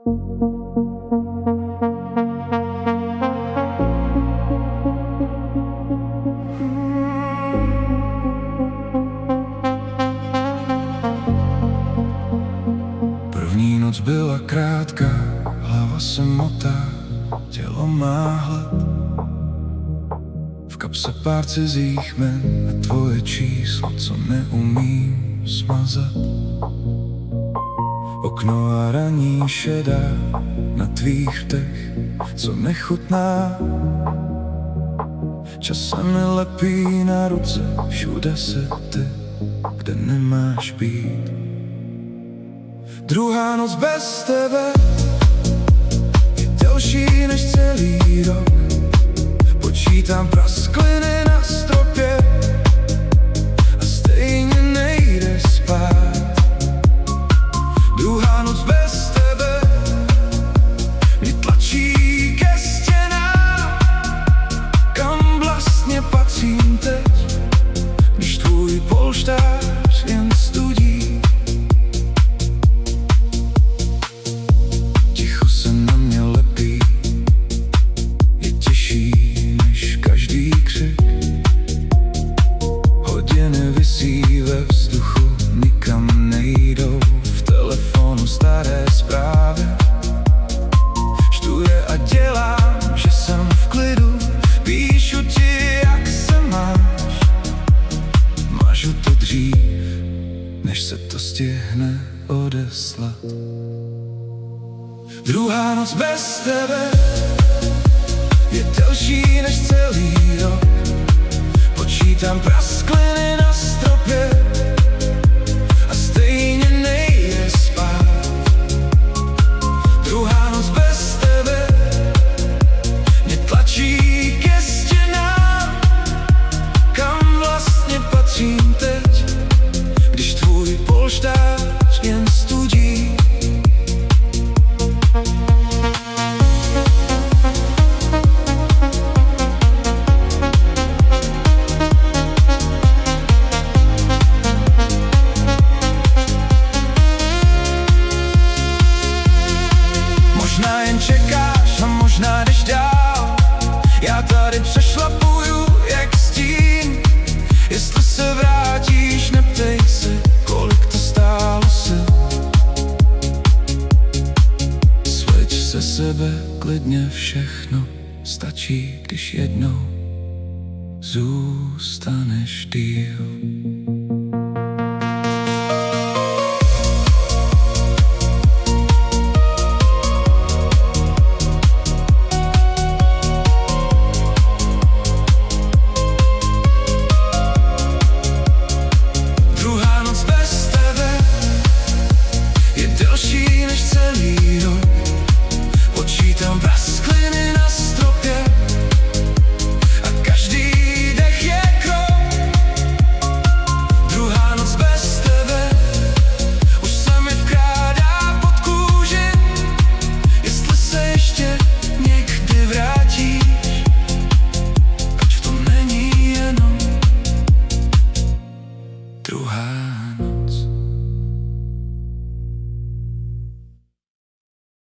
První noc byla krátká, hlava se motá, tělo má hlad. V kapse pár cizích jmen a tvoje číslo, co neumím smazat. Okno a raní šedá na tvých rtech, co nechutná. Čas se mi lepí na ruce, všude se ty, kde nemáš být. Druhá noc bez tebe je delší než celý rok. Počítám praskliny na stropě a stejně nejde spát. Druhá noc bez tebe mě tlačí ke stěnám. Kam vlastně patřím teď, když tvůj polštář jen studí? Ticho se na mě lepí, je těžší než každý křik. Hodiny visí ve vzduchu, nikam nejdou. V telefonu staré zprávy, čtu je a dělám, že jsem v klidu. Píšu ti, jak se máš, mažu to dřív, než se to stihne odeslat. Druhá noc bez tebe je delší než celý rok. Počítám praskliny na stropě a stejně nejde spát. Druhá noc bez tebe mě tlačí ke stěnám. Kam vlastně patřím teď, když tvůj polštář jen studí? Možná jen čekáš a možná jdeš dál. Já tady přešlapuju jak stín. Jestli se vrátíš, neptej se, kolik to stálo sil. Sveď se sebe klidně, všechno stačí, když jednou zůstaneš díl.